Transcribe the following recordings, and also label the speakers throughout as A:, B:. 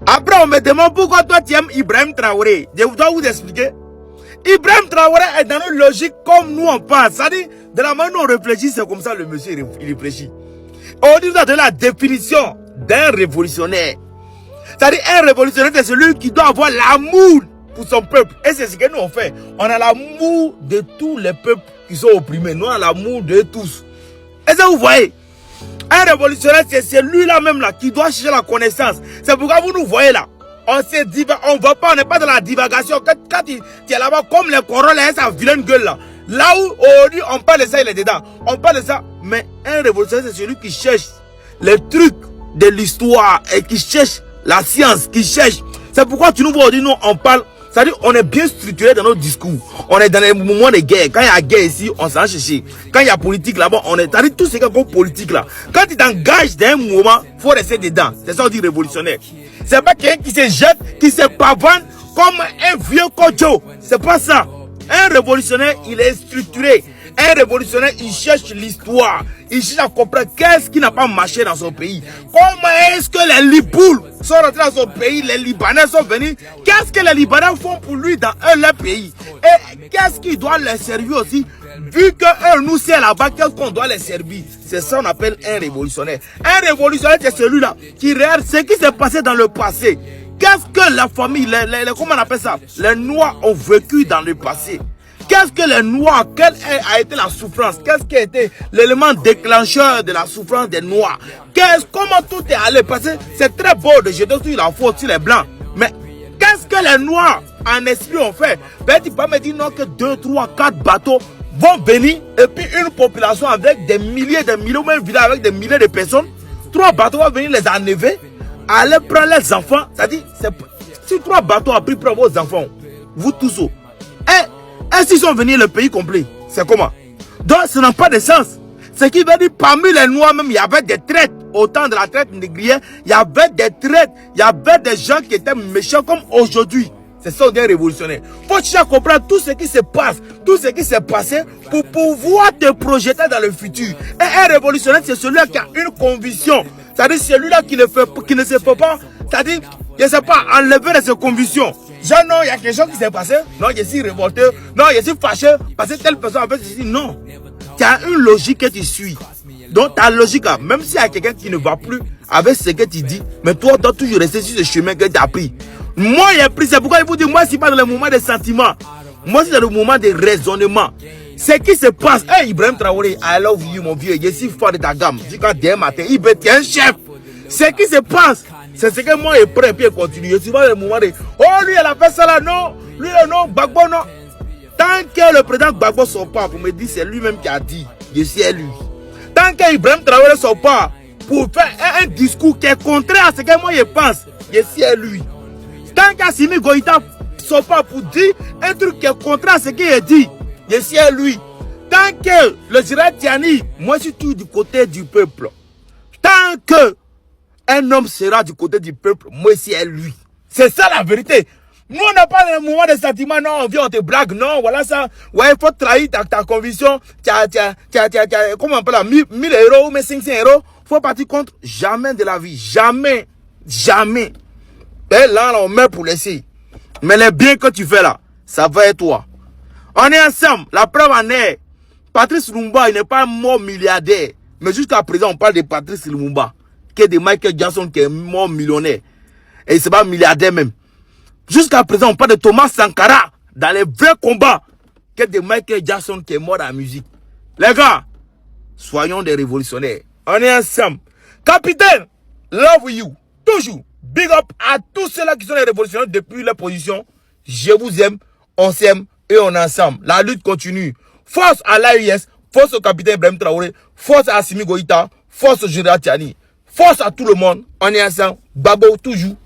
A: Après, on me demande pourquoi toi tu aimes Ibrahim Traoré. Je dois vous expliquer. Ibrahim Traoré est dans une logique comme nous on pense. C'est-à-dire, de la manière dont on réfléchit, c'est comme ça le monsieur il réfléchit. On dit de la définition d'un révolutionnaire. C'est-à-dire, un révolutionnaire, c'est celui qui doit avoir l'amour pour son peuple. Et c'est ce que nous on fait. On a l'amour de tous les peuples qui sont opprimés. Nous on a l'amour de tous. Et ça, vous voyez, un révolutionnaire, c'est celui-là même là qui doit chercher la connaissance. C'est pourquoi vous nous voyez là. On ne va pas, on n'est pas dans la divagation. Quand tu es là-bas, comme les corolles, sa vilaine gueule là. Là où aujourd'hui on parle de ça, il est dedans. On parle de ça, mais un révolutionnaire, c'est celui qui cherche les trucs de l'histoire et qui cherche la science, qui cherche. C'est pourquoi tu nous vois aujourd'hui, nous on parle. C'est-à-dire, on est bien structuré dans notre discours. On est dans les moments de guerre. Quand il y a guerre ici, on s'en cherche. Quand il y a politique là-bas, on est. C'est-à-dire, tout ce qui est comme politique là. Quand tu t'engages dans un mouvement, il faut rester dedans. C'est ça qu'on dit révolutionnaire. C'est pas quelqu'un qui se jette, qui se pavane comme un vieux cocho. C'est pas ça. Un révolutionnaire, il est structuré. Un révolutionnaire, il cherche l'histoire. Il cherche à comprendre qu'est-ce qui n'a pas marché dans son pays. Comment est-ce que les Libouls sont rentrés dans son pays, les Libanais sont venus. Qu'est-ce que les Libanais font pour lui dans leur pays. Et qu'est-ce qu'il doit les servir aussi. Vu que nous, c'est là-bas, qu'est-ce qu'on doit les servir. C'est ça qu'on appelle un révolutionnaire. Un révolutionnaire, c'est celui-là qui regarde ce qui s'est passé dans le passé. Qu'est-ce que la famille, comment on appelle ça? Les Noirs ont vécu dans le passé. Qu'est-ce que les Noirs, quelle a été la souffrance? Qu'est-ce qui a été l'élément déclencheur de la souffrance des Noirs? Comment tout est allé? Parce que c'est très beau de jeter sur la faute sur les Blancs. Mais qu'est-ce que les Noirs en esprit ont fait? Ben, tu peux me dire non que 2, 3, 4 bateaux vont venir et puis une population avec des milliers, même village avec des milliers de personnes. 3 bateaux vont venir les enlever, aller prendre les enfants. C'est-à-dire, si 3 bateaux ont pris prendre vos enfants, vous tous, et s'ils sont venus le pays complet, c'est comment? Donc, ça n'a pas de sens. Ce qui veut dire, parmi les Noirs même, il y avait des traites. Au temps de la traite négrière, il y avait des traites. Il y avait des gens qui étaient méchants comme aujourd'hui. C'est ça, des révolutionnaires. Il faut chercher à comprendre tout ce qui se passe, tout ce qui s'est passé pour pouvoir te projeter dans le futur. Et un révolutionnaire, c'est celui-là qui a une conviction. C'est-à-dire celui-là qui ne se fait pas, c'est-à-dire, je ne sais pas, enlever de ses convictions. Genre, non, il y a quelque chose qui s'est passé. Non, je suis révolté. Non, je suis fâché parce que telle personne a fait ceci. Non. Tu as une logique que tu suis. Donc, ta logique, même s'il y a quelqu'un qui ne va plus avec ce que tu dis, mais toi, tu dois toujours rester sur ce chemin que tu as pris. Moi, j'ai pris, c'est pourquoi il vous dit, moi, c'est pas dans le moment des sentiments. Moi, c'est dans le moment des raisonnements. Ce qui se passe, hey, Ibrahim Traoré, I love you, mon vieux. Je suis fort de ta gamme. Tu dis quand demain matin, il peut être un chef. Ce qui se passe, c'est ce que moi, je prends et puis je continue. Je suis pas dans le moment de, oh, lui, elle a fait ça là, non. Lui, non, Gbagbo, non. Tant que le président Gbagbo ne sort pas pour me dire, c'est lui-même qui a dit, je suis élu. Tant qu'Ibrahim Traoré ne sort pas pour faire un discours qui est contraire à ce que moi, je pense, je suis élu. Tant qu'Assimi Goïta ne sort pas pour dire un truc qui est contraire à ce qu'il a dit, je suis élu. Tant que le général Tiani, moi, je suis tout du côté du peuple. Tant que un homme sera du côté du peuple, moi, c'est lui. C'est ça la vérité. Nous, on n'a pas le moment de sentiment, non, on vient, on te blague, non, voilà ça. Ouais, il faut trahir ta conviction. Comment on appelle là, 1000 euros ou 500 euros. Il faut partir contre. Jamais de la vie. Jamais. Jamais. Et là, on meurt pour laisser. Mais les biens que tu fais là, ça va être toi. On est ensemble. La preuve en est. Patrice Lumumba, il n'est pas mort milliardaire. Mais jusqu'à présent, on parle de Patrice Lumumba. Qui est de Michael Jackson, qui est mort millionnaire. Et il n'est pas milliardaire même. Jusqu'à présent, on parle de Thomas Sankara dans les vrais combats que de Michael Jackson qui est mort dans la musique. Les gars, soyons des révolutionnaires. On est ensemble. Capitaine, love you. Toujours. Big up à tous ceux-là qui sont des révolutionnaires depuis leur position. Je vous aime, on s'aime et on est ensemble. La lutte continue. Force à l'AIS, force au capitaine Ibrahim Traoré, force à Assimi Goïta, force au général Tiani. Force à tout le monde. On est ensemble. Babo, toujours.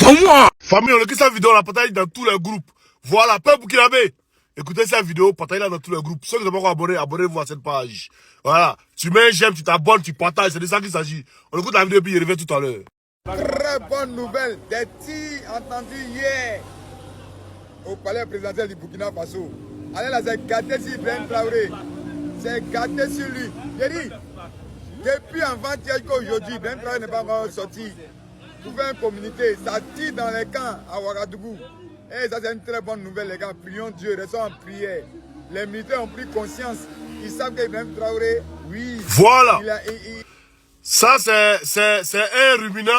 A: Moi.
B: Famille, on a écrit cette vidéo, on la partage dans tous les groupes. Voilà, peuple burkinabé. Écoutez cette vidéo, partagez-la dans tous les groupes. Ceux qui ne sont pas encore abonnés, abonnez-vous à cette page. Voilà. Tu mets un j'aime, tu t'abonnes, tu partages. C'est de ça qu'il s'agit. On écoute la vidéo et puis je reviens tout à l'heure.
C: Très bonne nouvelle. Des tirs entendus hier au palais présidentiel du Burkina Faso. Allez là, c'est gâté sur Ibrahim Traoré. C'est gâté sur lui. J'ai dit, depuis avant-hier qu'aujourd'hui, Ibrahim Traoré n'est pas encore sorti pour faire un communiqué. Ça tire dans les camps à Ouagadougou. Et ça, c'est une très bonne nouvelle, les gars. Prions Dieu, restons en prière. Les militaires ont pris conscience. Ils savent qu'Ibrahim Traoré, oui.
B: Voilà. Ça, c'est un ruminant.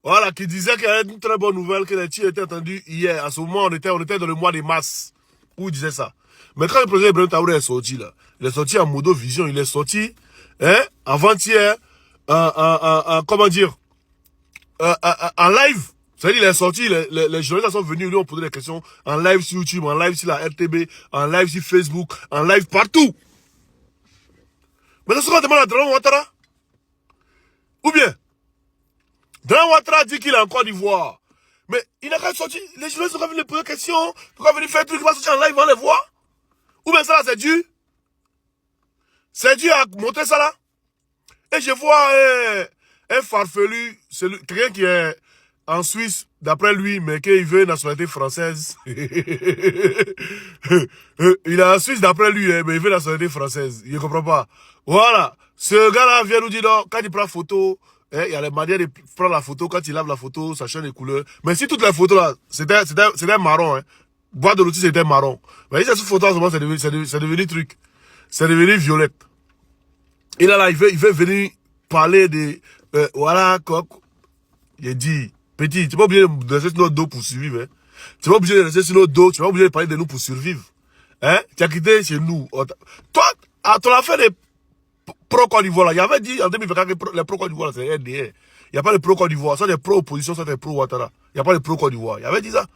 B: Voilà, qui disait qu'il y avait une très bonne nouvelle que les tirs étaient entendus hier. À ce moment, on était dans le mois de mars où il disait ça. Mais quand le président Ibrahim Traoré est sorti, là, il est sorti en modo vision, il est sorti, hein, avant-hier, comment dire, en live. C'est-à-dire, il est sorti, les journalistes sont venus, lui ont posé des questions en live sur YouTube, en live sur la RTB, en live sur Facebook, en live partout. Mais c'est ce qu'on demande à Draman Ouattara. Ou bien, Draman Ouattara dit qu'il est en Côte d'Ivoire. Mais il n'a qu'à sortir, les journalistes sont venus lui poser des questions, pourquoi venir faire un truc, il va sortir en live, on les voit. Ou bien ça là, c'est dû. C'est dû à montrer ça là. Et je vois un farfelu, quelqu'un qui est en Suisse, d'après lui, mais qui veut une nationalité française. Il est en Suisse d'après lui, mais il veut une nationalité française. Il ne comprend pas. Voilà. Ce gars-là vient nous dire, non, quand il prend photo, il y a les manières de prendre la photo, quand il lave la photo, ça change les couleurs. Mais si toutes les photos là, c'était marron, hein. Boîte de l'outil, c'était marron. Mais cette photo, en ce moment, c'est devenu truc. C'est devenu violette. Et là, il veut venir parler de, voilà, quoi. Il dit, petit, tu n'es pas obligé de rester sur notre dos pour survivre, hein. Tu n'es pas obligé de rester sur notre dos, tu n'es pas obligé de parler de nous pour survivre. Hein? Tu as quitté chez nous. Toi, à ton affaire des pro-Côte d'Ivoire, là, il y avait dit en 2024 que les pro-Côte d'Ivoire, c'est RDR. Il n'y a pas de pro-Côte d'Ivoire, soit des pro-opposition, soit des pro-Ouattara. Il n'y a pas de pro-Côte d'Ivoire. Il avait dit ça.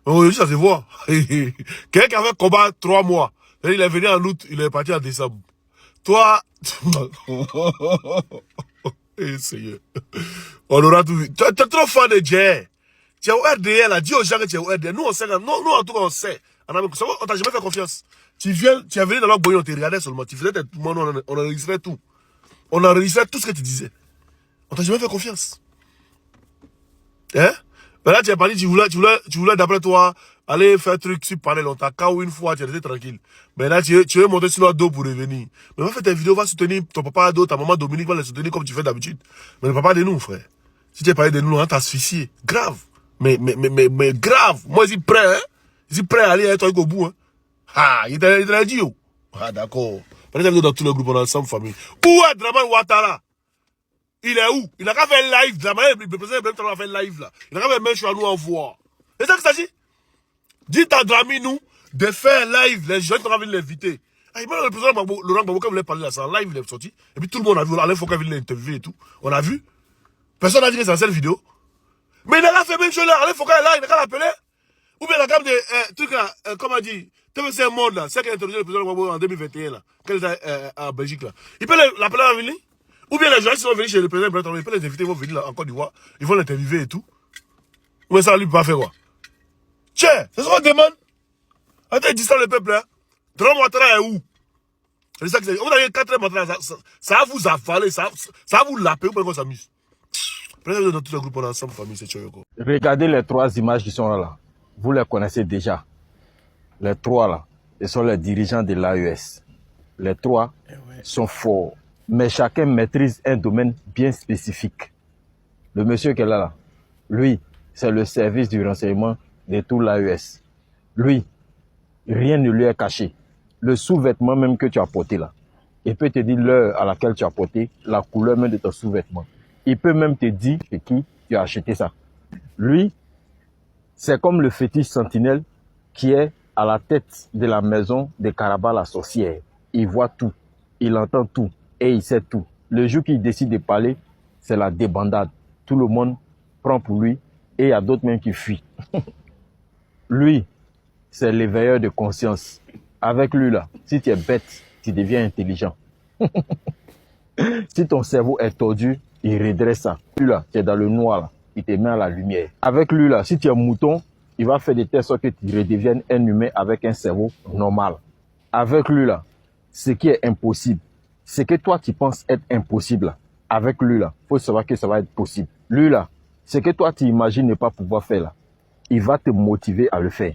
B: Mais aujourd'hui, ça se voit. Quelqu'un qui avait combat 3 mois, il est venu en août, il est parti en décembre. Toi, Seigneur. On aura tout vu. Tu es trop fan de Djer. Tu es au RDR, là. Dis aux gens que tu es au RDR. Nous, on sait. Nous, en tout cas, on sait. On t'a jamais fait confiance. Tu es venu dans notre boy, on te regardait seulement. Tu faisais tes on enregistrait tout. On enregistrait tout ce que tu disais. On t'a jamais fait confiance. Hein? Mais là, tu as parlé, tu voulais, d'après toi, aller faire un truc sur panel. On t'a KO une fois, tu es resté tranquille. Mais là, tu veux monter sur notre dos pour revenir. Mais va faire tes vidéos, va soutenir ton papa d'eau, ta maman Dominique va les soutenir comme tu fais d'habitude. Mais ne parle pas de nous, frère. Si tu as parlé de nous, on t'a asphyxié. Grave. Mais grave. Moi, je suis prêt, hein. Je suis prêt à aller avec toi au bout, hein. Ah, il t'a dit, oh. Ah, d'accord. Pendant dans tout le groupe, on a ensemble famille. Où est Draman Ouattara? Il est où? Il n'a qu'à faire live. Le président Ibrahim Traoré a fait live, là. Il n'a qu'à faire même chose à nous envoyer. C'est ça qu'il s'agit? Dites à Drami, nous, de faire live. Les gens sont venus l'inviter. Ah, même le président Laurent Gbagbo, quand il voulait parler là, c'est en live, il est sorti. Et puis tout le monde a vu. Alain Foucault venu l'interviewer et tout. On a vu. Personne n'a dit que c'est la seule vidéo. Mais il n'a qu'à faire même chose là. Alain Foucault est là, il n'a qu'à l'appeler. Ou bien la gamme de trucs là, comment on dit, c'est un monde là, c'est qui a introduit le président Gbagbo en 2021 là, quand il était en Belgique là. Il peut l'appeler à venir. Ou bien les gens qui sont venus chez le président Ibrahim Traoré, il peut les inviter, ils vont venir là en Côte d'Ivoire, ils vont l'interviewer et tout. Mais ça, lui, peut pas faire quoi? Tiens, c'est ce qu'on demande. Attends, dis ça le peuple là. Draman Ouattara est où? C'est ça que c'est. Vous avez 4 heures, ça va vous avaler, ça va vous laper, ou bien qu'on s'amuse. Prenez dans tout le groupe, on est ensemble, famille, c'est Choyoko.
D: Regardez les 3 images qui sont là. Vous les connaissez déjà. Les 3 là, ce sont les dirigeants de l'AES. Les 3 sont forts. Mais chacun maîtrise un domaine bien spécifique. Le monsieur qui est là, lui, c'est le service du renseignement de tout l'AES. Lui, rien ne lui est caché. Le sous-vêtement même que tu as porté là, il peut te dire l'heure à laquelle tu as porté, la couleur même de ton sous-vêtement. Il peut même te dire chez qui tu as acheté ça. Lui, c'est comme le fétiche sentinelle qui est à la tête de la maison de Karaba la sorcière. Il voit tout, il entend tout. Et il sait tout. Le jour qu'il décide de parler, c'est la débandade. Tout le monde prend pour lui et il y a d'autres même qui fuient. Lui, c'est l'éveilleur de conscience. Avec lui, là, si tu es bête, tu deviens intelligent. Si ton cerveau est tordu, il redresse ça. Lui, là, tu es dans le noir, là, il te met à la lumière. Avec lui, là, si tu es mouton, il va faire de telle sorte que tu redeviennes un humain avec un cerveau normal. Avec lui, là, ce qui est impossible, ce que toi tu penses être impossible, avec lui là, il faut savoir que ça va être possible. Lui là, ce que toi tu imagines ne pas pouvoir faire là, il va te motiver à le faire.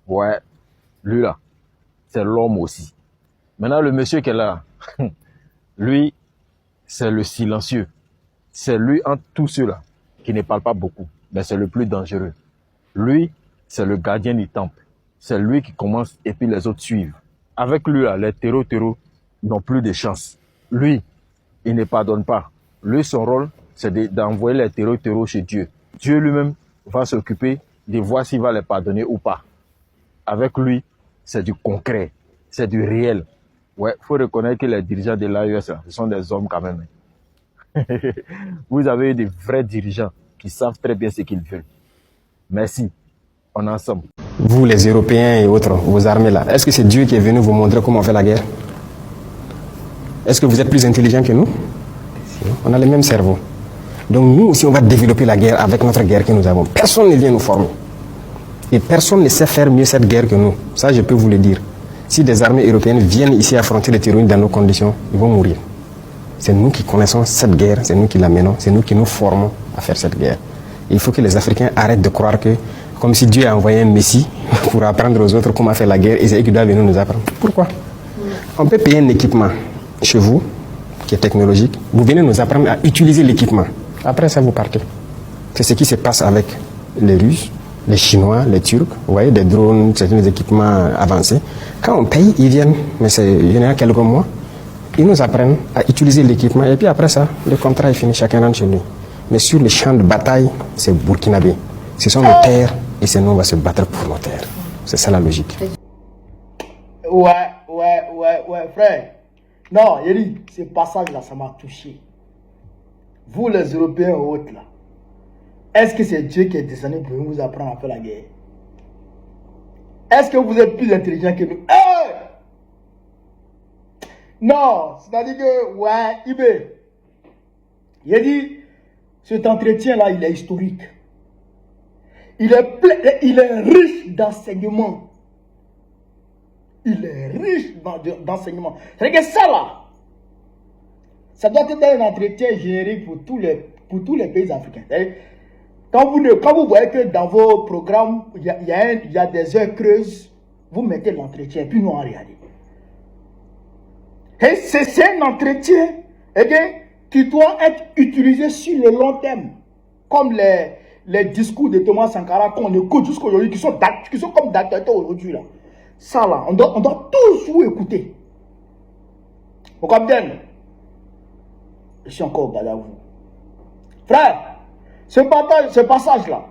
D: Ouais, lui là, c'est l'homme aussi. Maintenant le monsieur qui est là, lui, c'est le silencieux. C'est lui entre tous ceux-là qui ne parle pas beaucoup, mais c'est le plus dangereux. Lui, c'est le gardien du temple. C'est lui qui commence et puis les autres suivent. Avec lui, là, les terreaux n'ont plus de chance. Lui, il ne pardonne pas. Lui, son rôle, c'est d'envoyer les terreaux chez Dieu. Dieu lui-même va s'occuper de voir s'il va les pardonner ou pas. Avec lui, c'est du concret, c'est du réel. Ouais, il faut reconnaître que les dirigeants de l'AES, ce sont des hommes quand même. Vous avez des vrais dirigeants qui savent très bien ce qu'ils veulent. Merci, on est ensemble.
E: Vous, les Européens et autres, vos armées là, est-ce que c'est Dieu qui est venu vous montrer comment on fait la guerre? Est-ce que vous êtes plus intelligents que nous? On a le même cerveau. Donc nous aussi, on va développer la guerre avec notre guerre que nous avons. Personne ne vient nous former. Et personne ne sait faire mieux cette guerre que nous. Ça, je peux vous le dire. Si des armées européennes viennent ici affronter les terroristes dans nos conditions, ils vont mourir. C'est nous qui connaissons cette guerre, c'est nous qui la menons, c'est nous qui nous formons à faire cette guerre. Et il faut que les Africains arrêtent de croire que, comme si Dieu a envoyé un messie pour apprendre aux autres comment faire la guerre, et c'est eux qui doivent venir nous apprendre. Pourquoi? On peut payer un équipement chez vous, qui est technologique, vous venez nous apprendre à utiliser l'équipement. Après ça, vous partez. C'est ce qui se passe avec les Russes, les Chinois, les Turcs, vous voyez, des drones, certains équipements avancés. Quand on paye, ils viennent, mais il y en a quelques mois, ils nous apprennent à utiliser l'équipement, et puis après ça, le contrat est fini, chacun rentre chez lui. Mais sur les champs de bataille, c'est burkinabé. Ce sont nos terres, et c'est nous, on va se battre pour nos terres. C'est ça la logique.
F: Ouais, frère. Non, Yeri, ce passage-là, ça m'a touché. Vous, les Européens et autres, là, est-ce que c'est Dieu qui est descendu pour vous apprendre à faire la guerre? Est-ce que vous êtes plus intelligent que nous? Non, c'est-à-dire que, ouais, Ibé, il a dit, cet entretien-là, il est historique. Il est riche d'enseignements. Il est riche d'enseignements. C'est-à-dire que ça, là, ça doit être un entretien générique pour tous les pays africains. Quand vous voyez que dans vos programmes, il y a des heures creuses, vous mettez l'entretien, puis nous on regarde. Et c'est un entretien qui doit être utilisé sur le long terme. Comme les discours de Thomas Sankara qu'on écoute jusqu'à aujourd'hui, qui sont comme d'actualité aujourd'hui. Là. Ça là, on doit tous vous écouter. Vous comprenez? Je suis encore au bas à vous. Frère, ce passage-là,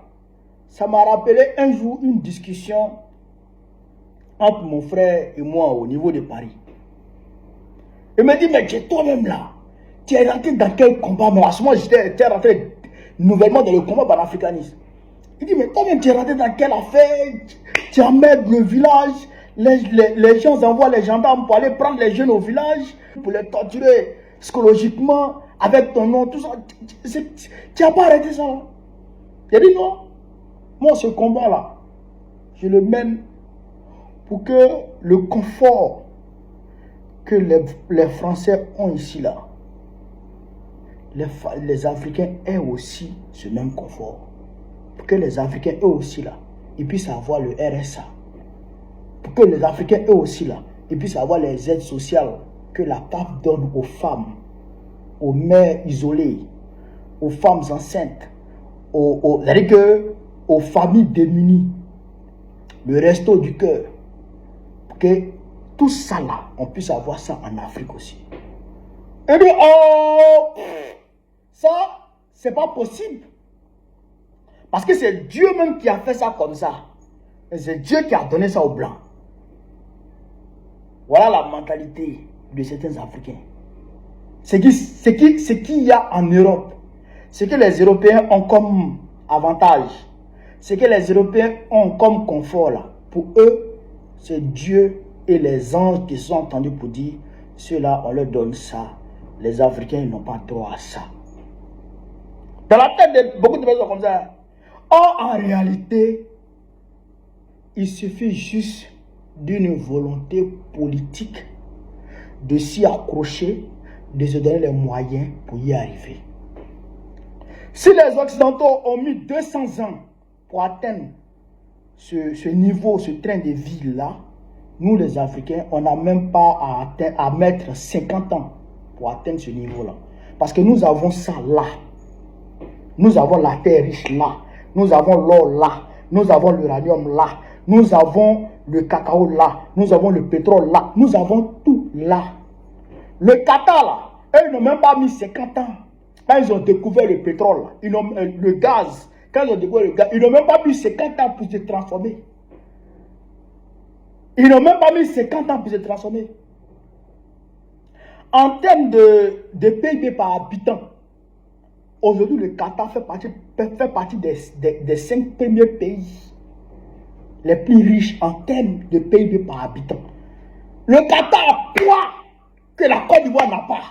F: ça m'a rappelé un jour une discussion entre mon frère et moi au niveau de Paris. Il me dit, mais toi-même là, tu es rentré dans quel combat? Mais à ce moment, j'étais rentré nouvellement dans le combat panafricaniste. Il dit, mais toi-même, tu es rentré dans quelle affaire? Tu emmènes le village, les gens envoient les gendarmes pour aller prendre les jeunes au village, pour les torturer psychologiquement, avec ton nom, tout ça. Tu n'as pas arrêté ça là? Il a dit non. Moi, ce combat-là, je le mène pour que le confort que les Français ont ici là, les Africains aient aussi ce même confort. Pour que les Africains eux aussi là, ils puissent avoir le RSA. Pour que les Africains eux aussi là, ils puissent avoir les aides sociales que la PAF donne aux femmes, aux mères isolées, aux femmes enceintes, aux familles démunies, le resto du cœur. Pour que tout ça là, on puisse avoir ça en Afrique aussi. Et bien, ça, c'est pas possible. Parce que c'est Dieu même qui a fait ça comme ça. Et c'est Dieu qui a donné ça aux Blancs. Voilà la mentalité de certains Africains. Ce qu'il y a en Europe, ce que les Européens ont comme avantage, ce que les Européens ont comme confort là, pour eux, c'est Dieu et les anges qui sont entendus pour dire, ceux-là, on leur donne ça. Les Africains, ils n'ont pas droit à ça. Dans la tête de beaucoup de personnes comme ça. Or, en réalité, il suffit juste d'une volonté politique de s'y accrocher, de se donner les moyens pour y arriver. Si les Occidentaux ont mis 200 ans pour atteindre ce niveau, ce train de vie-là, nous les Africains, on n'a même pas à mettre 50 ans pour atteindre ce niveau-là. Parce que nous avons ça là. Nous avons la terre riche là. Nous avons l'or là. Nous avons l'uranium là. Nous avons le cacao là. Nous avons le pétrole là. Nous avons tout là. Le Qatar là, eux, ils n'ont même pas mis 50 ans. Quand ils ont découvert le pétrole, ils ont, le gaz, quand ils ont découvert le gaz, ils n'ont même pas mis 50 ans pour se transformer. Ils n'ont même pas mis 50 ans pour se transformer. En termes de PIB par habitant, aujourd'hui, le Qatar fait partie des 5 premiers pays les plus riches en termes de PIB par habitant. Le Qatar a quoi que la Côte d'Ivoire n'a pas?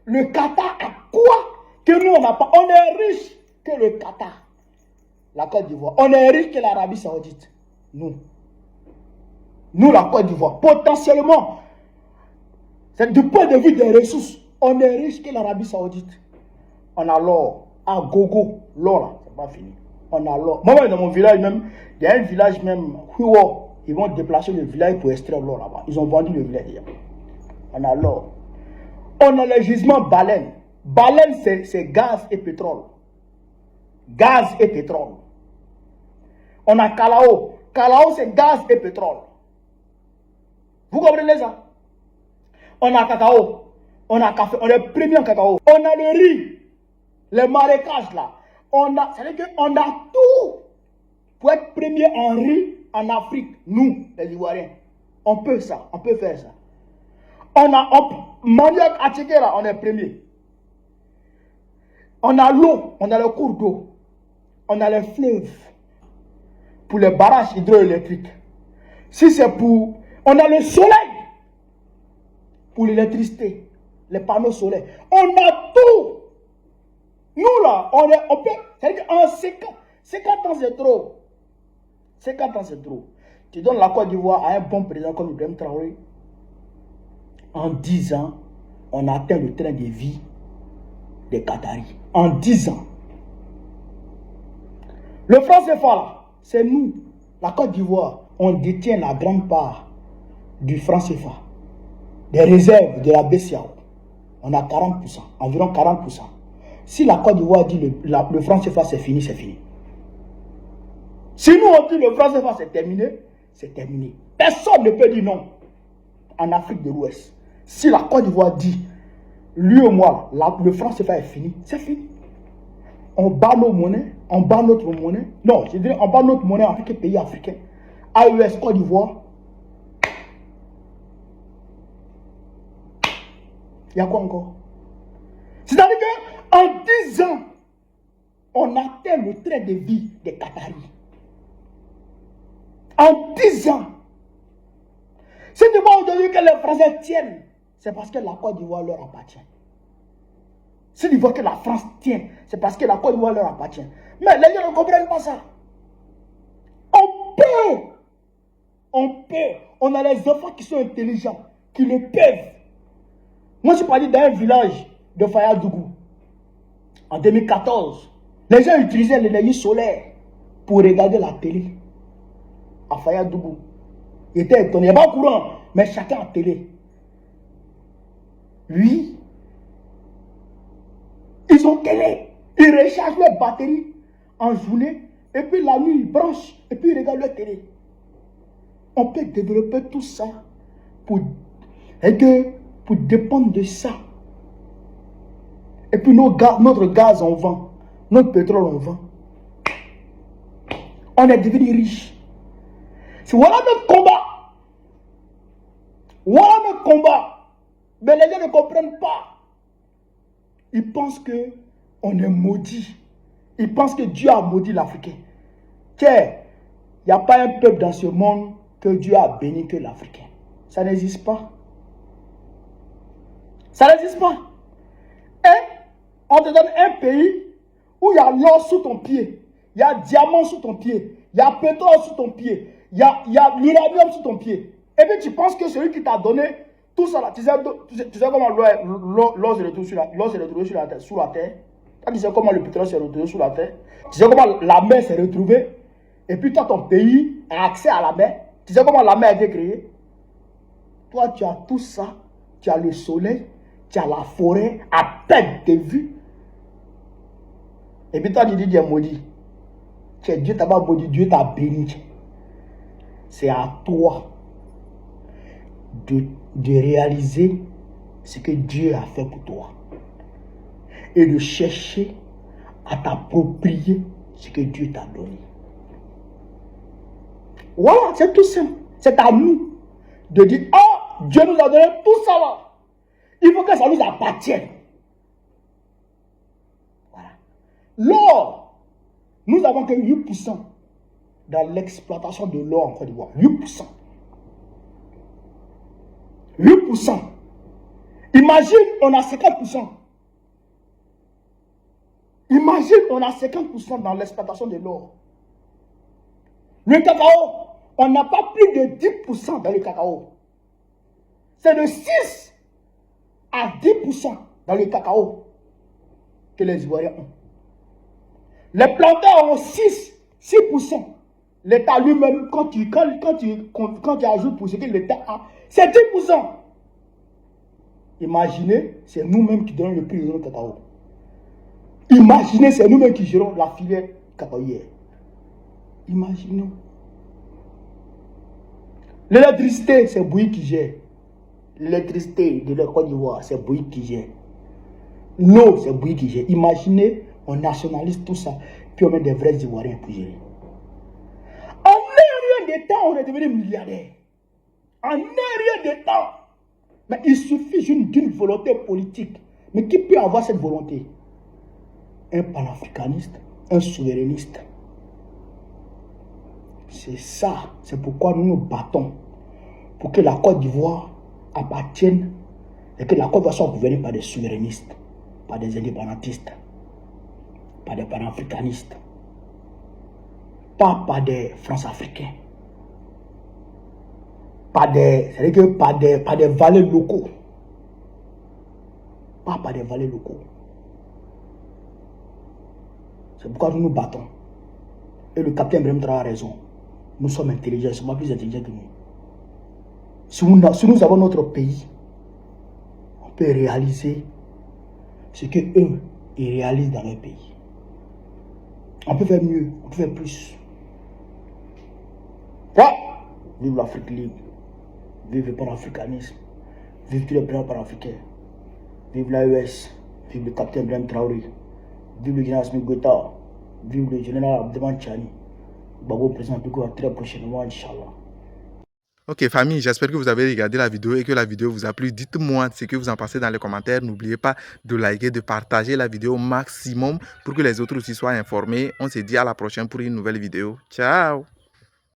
F: Le Qatar a quoi que nous on n'a pas? On est riche que le Qatar, la Côte d'Ivoire. On est riche que l'Arabie Saoudite. Nous, la Côte d'Ivoire, potentiellement, c'est du point de vue des ressources, on est riche que l'Arabie Saoudite. On a l'or à gogo, l'or là, c'est pas fini. On a l'or. Moi, dans mon village même, il y a un village même, ils vont déplacer le village pour extraire l'or là-bas. Ils ont vendu le village déjà. On a l'or. On a le gisement baleine. Baleine, c'est gaz et pétrole. Gaz et pétrole. On a Calao. Calao, c'est gaz et pétrole. Vous comprenez ça? On a cacao. On a café. On est premier en cacao. On a le riz. Les marécages là. C'est-à-dire qu'on a tout pour être premier en riz en Afrique. Nous, les Ivoiriens. On peut ça. On peut faire ça. On a manioc à Tchéké là, on est premier. On a l'eau, on a le cours d'eau, on a les fleuves pour les barrages hydroélectriques. Si c'est pour... On a le soleil pour l'électricité, les panneaux solaires. On a tout. Nous là, on peut... C'est-à-dire qu'en 50 ans c'est trop. 50 ans c'est trop. Tu donnes la Côte d'Ivoire à un bon président comme Ibrahim Traoré. En 10 ans, on a atteint le train de vie des Qataris. En 10 ans. Le franc CFA là, c'est nous, la Côte d'Ivoire, on détient la grande part du franc CFA. Des réserves de la BCAO. On a 40%, environ 40%. Si la Côte d'Ivoire dit le franc CFA c'est fini, c'est fini. Si nous on dit le franc CFA c'est terminé, c'est terminé. Personne ne peut dire non en Afrique de l'Ouest. Si la Côte d'Ivoire dit, lui et moi, le franc CFA est fini, c'est fini. On bat nos monnaies, on bat notre monnaie. Non, je dirais, on bat notre monnaie en tant que pays africain. AES Côte d'Ivoire. Il y a quoi encore? C'est-à-dire qu'en 10 ans, on atteint le train de vie des Qataris. En 10 ans. Si tu vois aujourd'hui que les Français tiennent, c'est parce que la Côte d'Ivoire leur appartient. Si tu vois que la France tient, c'est parce que la Côte d'Ivoire leur appartient. Mais les gens ne comprennent pas ça. On peut. On a les enfants qui sont intelligents, qui le peuvent. Moi, je suis parti dans un village de Fayadougou. En 2014, les gens utilisaient l'énergie solaire pour regarder la télé. À Fayadougou. Ils étaient étonnés. Il n'y a pas de courant, mais chacun a télé. Oui. Ils ont télé. Ils rechargent leur batterie en journée. Et puis la nuit, ils branchent. Et puis ils regardent leur télé. On peut développer tout ça pour dépendre de ça. Et puis notre gaz, on vend. Notre pétrole, on vend. On est devenu riche. Voilà notre combat. Voilà notre combat. Mais les gens ne comprennent pas. Ils pensent qu'on est maudit. Ils pensent que Dieu a maudit l'Africain. Tiens, il n'y a pas un peuple dans ce monde que Dieu a béni que l'Africain. Ça n'existe pas. Ça n'existe pas. Et on te donne un pays où il y a l'or sous ton pied. Il y a diamant sous ton pied. Il y a pétrole sous ton pied. Il y a l'uranium sous ton pied. Et puis tu penses que celui qui t'a donné tout ça là, tu sais comment l'or se retrouve sous la terre. Tu sais comment le pétrole s'est retrouvé sous la terre. Tu sais comment la mer s'est retrouvée. Et puis toi, ton pays a accès à la mer. Tu sais comment la mer a été créée. Toi, tu as tout ça. Tu as le soleil. Tu as la forêt à perte de vue. Et puis toi, tu dis, tu es maudit. Dieu t'a pas maudit, Dieu t'a béni. C'est à toi de réaliser ce que Dieu a fait pour toi. Et de chercher à t'approprier ce que Dieu t'a donné. Voilà, c'est tout simple. C'est à nous de dire, oh, Dieu nous a donné tout ça là. Il faut que ça nous appartienne. Voilà. L'or, nous avons que 8% dans l'exploitation de l'or en Côte d'Ivoire. 8%. 8%. Imagine, on a 50%. Imagine, on a 50% dans l'exploitation de l'or. Le cacao, on n'a pas plus de 10% dans le cacao. C'est de 6 à 10% dans le cacao que les Ivoiriens ont. Les planteurs ont 6%. L'État lui-même, quand tu ajoutes pour ce que l'État a, c'est 10%. Imaginez, c'est nous-mêmes qui donnons le prix de notre cacao. Imaginez, c'est nous-mêmes qui gérons la filière cacaoyère. Imaginez. L'électricité, c'est Bouy qui gère. L'électricité de la Côte d'Ivoire, c'est Bouy qui gère. L'eau, c'est Bouy qui gère. Imaginez, on nationalise tout ça, puis on met des vrais Ivoiriens pour gérer. En un rien de temps, on est devenu milliardaire. En un rien de temps. Mais il suffit d'une volonté politique. Mais qui peut avoir cette volonté? Un panafricaniste, un souverainiste. C'est ça, c'est pourquoi nous nous battons pour que la Côte d'Ivoire appartienne et que la Côte d'Ivoire soit gouvernée par des souverainistes, par des indépendantistes, par des panafricanistes, pas par des France-Africains, pas des valets locaux, pas par des valets locaux. C'est pourquoi nous nous battons. Et le capitaine Ibrahim Traoré a raison. Nous sommes intelligents, ils sont plus intelligents que nous. Si nous avons notre pays, on peut réaliser ce que eux, ils réalisent dans leur pays. On peut faire mieux, on peut faire plus. Ouais. Vive l'Afrique libre, vive le panafricanisme, vive tous les présidents panafricains, vive l'AES, vive le capitaine Ibrahim Traoré, vive le général Assimi Goïta, vive le général Abdelrahman Tchani. Babo président Biko très prochainement, Inch'Allah.
G: Ok famille, j'espère que vous avez regardé la vidéo et que la vidéo vous a plu. Dites-moi ce que vous en pensez dans les commentaires. N'oubliez pas de liker, de partager la vidéo au maximum pour que les autres aussi soient informés. On se dit à la prochaine pour une nouvelle vidéo. Ciao!